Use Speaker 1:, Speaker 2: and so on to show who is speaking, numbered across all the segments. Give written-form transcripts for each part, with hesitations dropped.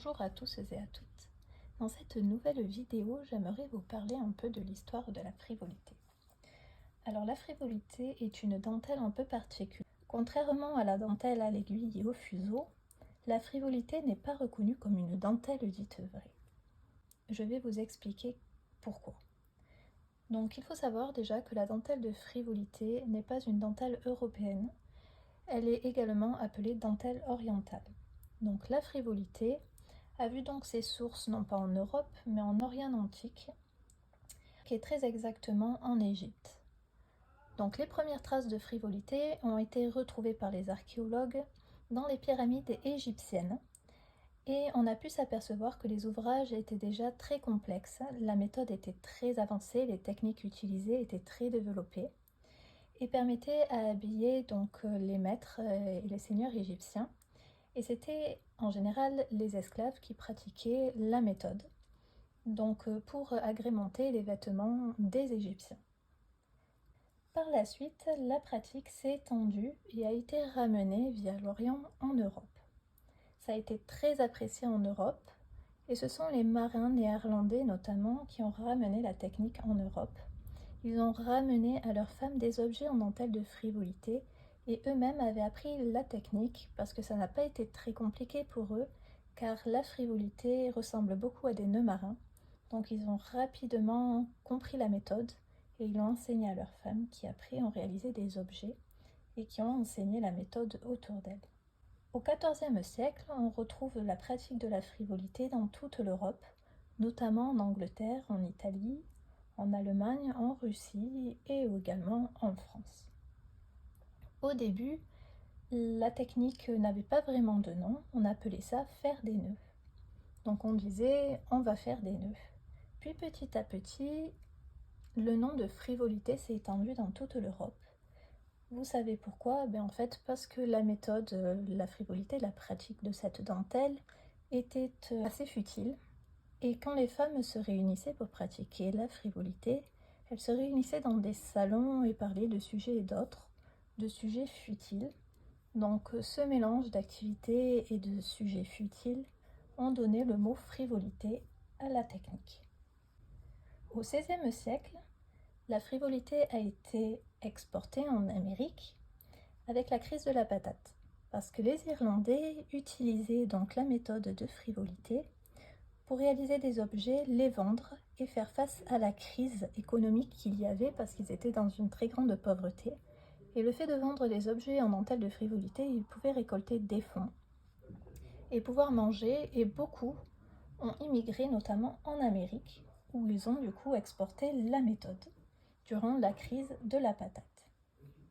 Speaker 1: Bonjour à tous et à toutes. Dans cette nouvelle vidéo, j'aimerais vous parler un peu de l'histoire de la frivolité. Alors la frivolité est une dentelle un peu particulière. Contrairement à la dentelle à l'aiguille et au fuseau, la frivolité n'est pas reconnue comme une dentelle dite vraie. Je vais vous expliquer pourquoi. Donc il faut savoir déjà que la dentelle de frivolité n'est pas une dentelle européenne, elle est également appelée dentelle orientale. Donc la frivolité a vu donc ses sources non pas en Europe, mais en Orient antique, qui est très exactement en Égypte. Donc les premières traces de frivolité ont été retrouvées par les archéologues dans les pyramides égyptiennes, et on a pu s'apercevoir que les ouvrages étaient déjà très complexes, la méthode était très avancée, les techniques utilisées étaient très développées, et permettaient à habiller donc les maîtres et les seigneurs égyptiens. Et c'était en général les esclaves qui pratiquaient la méthode, donc pour agrémenter les vêtements des Égyptiens. Par la suite, la pratique s'est étendue et a été ramenée via l'Orient en Europe. Ça a été très apprécié en Europe, et ce sont les marins néerlandais notamment qui ont ramené la technique en Europe. Ils ont ramené à leurs femmes des objets en dentelle de frivolité, et eux-mêmes avaient appris la technique parce que ça n'a pas été très compliqué pour eux, car la frivolité ressemble beaucoup à des nœuds marins. Donc ils ont rapidement compris la méthode et ils l'ont enseigné à leurs femmes qui après ont réalisé des objets et qui ont enseigné la méthode autour d'elles. Au XIVe siècle, on retrouve la pratique de la frivolité dans toute l'Europe, notamment en Angleterre, en Italie, en Allemagne, en Russie et également en France. Au début, la technique n'avait pas vraiment de nom, on appelait ça faire des nœuds. Donc on disait on va faire des nœuds. Puis petit à petit, le nom de frivolité s'est étendu dans toute l'Europe. Vous savez pourquoi? En fait parce que la méthode, la frivolité, la pratique de cette dentelle était assez futile. Et quand les femmes se réunissaient pour pratiquer la frivolité, elles se réunissaient dans des salons et parlaient de sujets et d'autres, de sujets futiles. Donc ce mélange d'activités et de sujets futiles ont donné le mot frivolité à la technique. Au XVIe siècle, la frivolité a été exportée en Amérique avec la crise de la patate, parce que les Irlandais utilisaient donc la méthode de frivolité pour réaliser des objets, les vendre et faire face à la crise économique qu'il y avait parce qu'ils étaient dans une très grande pauvreté. Et le fait de vendre des objets en dentelle de frivolité, ils pouvaient récolter des fonds et pouvoir manger, et beaucoup ont immigré notamment en Amérique où ils ont du coup exporté la méthode durant la crise de la patate.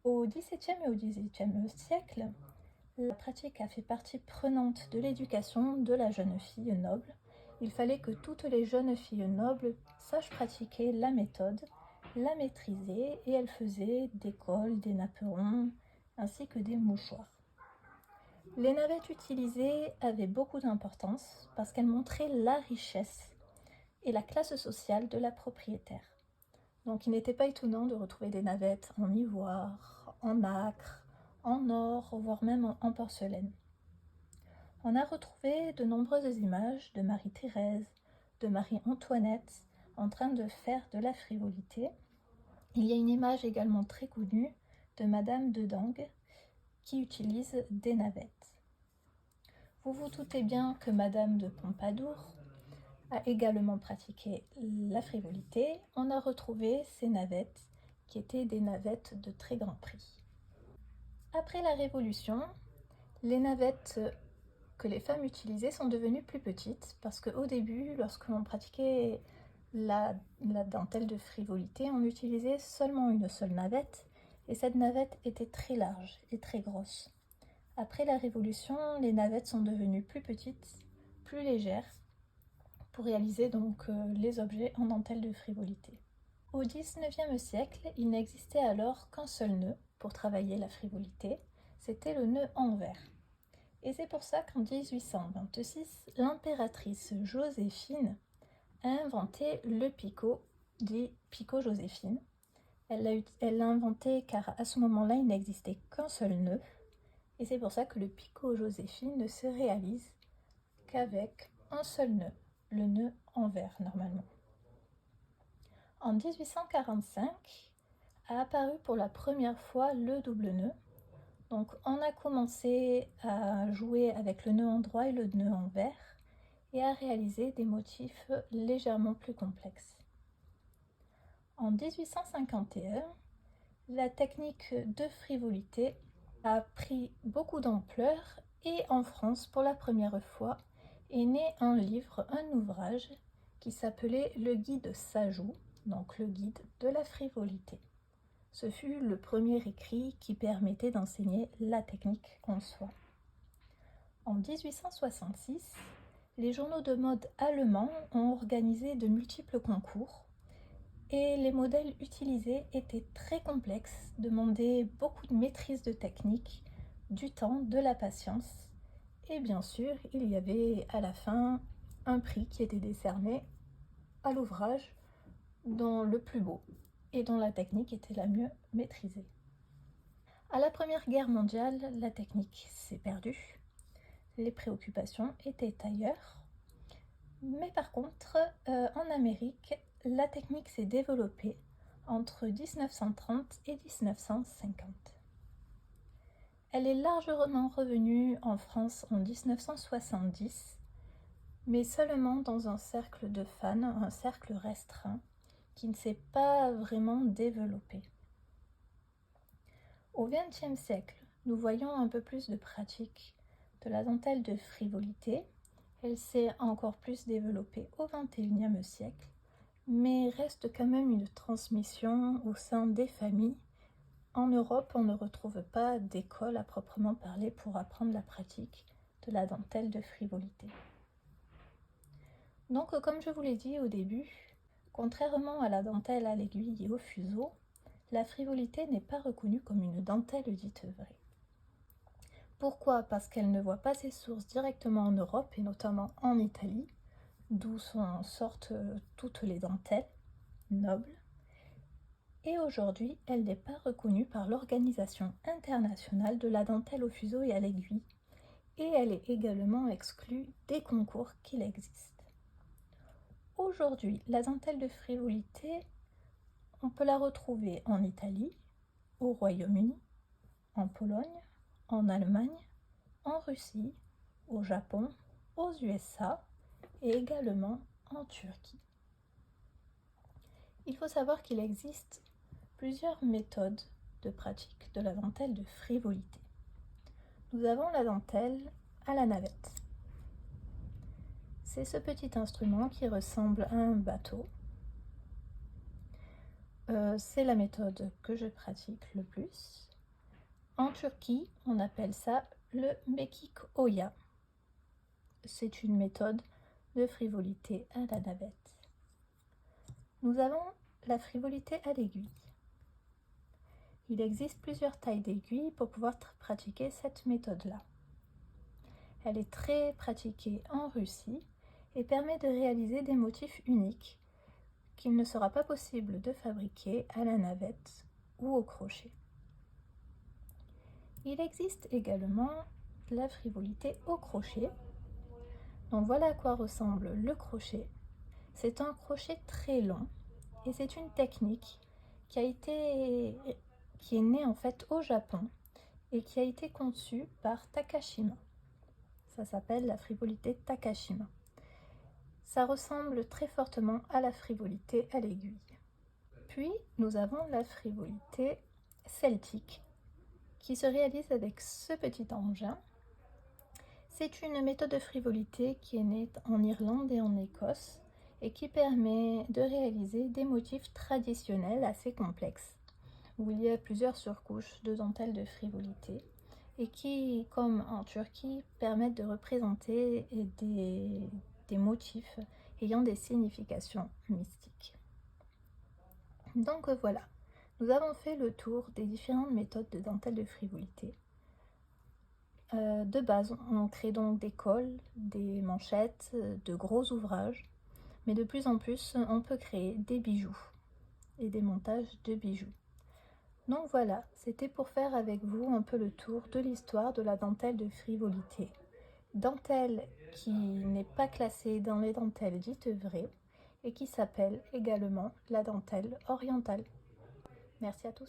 Speaker 1: Au XVIIe et au XVIIIe siècle, la pratique a fait partie prenante de l'éducation de la jeune fille noble. Il fallait que toutes les jeunes filles nobles sachent pratiquer la méthode, la maîtriser, et elles faisaient des cols, des napperons, ainsi que des mouchoirs. Les navettes utilisées avaient beaucoup d'importance parce qu'elles montraient la richesse et la classe sociale de la propriétaire. Donc il n'était pas étonnant de retrouver des navettes en ivoire, en nacre, en or, voire même en porcelaine. On a retrouvé de nombreuses images de Marie-Thérèse, de Marie-Antoinette en train de faire de la frivolité. Il y a une image également très connue de Madame de Dengue qui utilise des navettes. Vous vous doutez bien que Madame de Pompadour a également pratiqué la frivolité. On a retrouvé ces navettes qui étaient des navettes de très grand prix. Après la Révolution, les navettes que les femmes utilisaient sont devenues plus petites parce qu'au début, lorsque l'on pratiquait la dentelle de frivolité, on utilisait seulement une seule navette et cette navette était très large et très grosse. Après la Révolution, les navettes sont devenues plus petites, plus légères pour réaliser donc les objets en dentelle de frivolité. Au XIXe siècle, il n'existait alors qu'un seul nœud pour travailler la frivolité, c'était le nœud en verre. Et c'est pour ça qu'en 1826, l'impératrice Joséphine a inventé le picot, dit picot Joséphine. Elle l'a inventé car à ce moment-là, il n'existait qu'un seul nœud. Et c'est pour ça que le picot Joséphine ne se réalise qu'avec un seul nœud, le nœud envers normalement. En 1845 a apparu pour la première fois le double nœud. Donc on a commencé à jouer avec le nœud endroit et le nœud envers et à réaliser des motifs légèrement plus complexes. En 1851, la technique de frivolité a pris beaucoup d'ampleur et en France, pour la première fois, est né un livre, un ouvrage qui s'appelait Le Guide Sajou, donc le guide de la frivolité. Ce fut le premier écrit qui permettait d'enseigner la technique en soi. En 1866, les journaux de mode allemands ont organisé de multiples concours et les modèles utilisés étaient très complexes, demandaient beaucoup de maîtrise de technique, du temps, de la patience et bien sûr, il y avait à la fin un prix qui était décerné à l'ouvrage dont le plus beau et dont la technique était la mieux maîtrisée. À la Première Guerre mondiale, la technique s'est perdue, les préoccupations étaient ailleurs, mais par contre, en Amérique, la technique s'est développée entre 1930 et 1950. Elle est largement revenue en France en 1970, mais seulement dans un cercle de fans, un cercle restreint, qui ne s'est pas vraiment développé. Au XXe siècle, nous voyons un peu plus de pratique de la dentelle de frivolité. Elle s'est encore plus développée au XXIe siècle, mais reste quand même une transmission au sein des familles. En Europe, on ne retrouve pas d'école à proprement parler pour apprendre la pratique de la dentelle de frivolité. Donc, comme je vous l'ai dit au début, contrairement à la dentelle à l'aiguille et au fuseau, la frivolité n'est pas reconnue comme une dentelle dite vraie. Pourquoi ? Parce qu'elle ne voit pas ses sources directement en Europe et notamment en Italie, d'où sortent toutes les dentelles nobles. Et aujourd'hui, elle n'est pas reconnue par l'Organisation internationale de la dentelle au fuseau et à l'aiguille, et elle est également exclue des concours qu'il existe. Aujourd'hui, la dentelle de frivolité, on peut la retrouver en Italie, au Royaume-Uni, en Pologne, en Allemagne, en Russie, au Japon, aux USA et également en Turquie. Il faut savoir qu'il existe plusieurs méthodes de pratique de la dentelle de frivolité. Nous avons la dentelle à la navette. C'est ce petit instrument qui ressemble à un bateau. C'est la méthode que je pratique le plus. En Turquie, on appelle ça le mekik oya. C'est une méthode de frivolité à la navette. Nous avons la frivolité à l'aiguille. Il existe plusieurs tailles d'aiguilles pour pouvoir pratiquer cette méthode-là. Elle est très pratiquée en Russie et permet de réaliser des motifs uniques qu'il ne sera pas possible de fabriquer à la navette ou au crochet. Il existe également la frivolité au crochet. Donc voilà à quoi ressemble le crochet. C'est un crochet très long et c'est une technique qui est née en fait au Japon et qui a été conçue par Takashima. Ça s'appelle la frivolité Takashima. Ça ressemble très fortement à la frivolité à l'aiguille. Puis nous avons la frivolité celtique qui se réalise avec ce petit engin. C'est une méthode de frivolité qui est née en Irlande et en Écosse et qui permet de réaliser des motifs traditionnels assez complexes, où il y a plusieurs surcouches de dentelle de frivolité et qui, comme en Turquie, permettent de représenter des motifs ayant des significations mystiques. Donc voilà, nous avons fait le tour des différentes méthodes de dentelle de frivolité. De base, on crée donc des cols, des manchettes, de gros ouvrages, mais de plus en plus, on peut créer des bijoux et des montages de bijoux. Donc voilà, c'était pour faire avec vous un peu le tour de l'histoire de la dentelle de frivolité. dentelle qui n'est pas classée dans les dentelles dites vraies et qui s'appelle également la dentelle orientale. Merci à tous.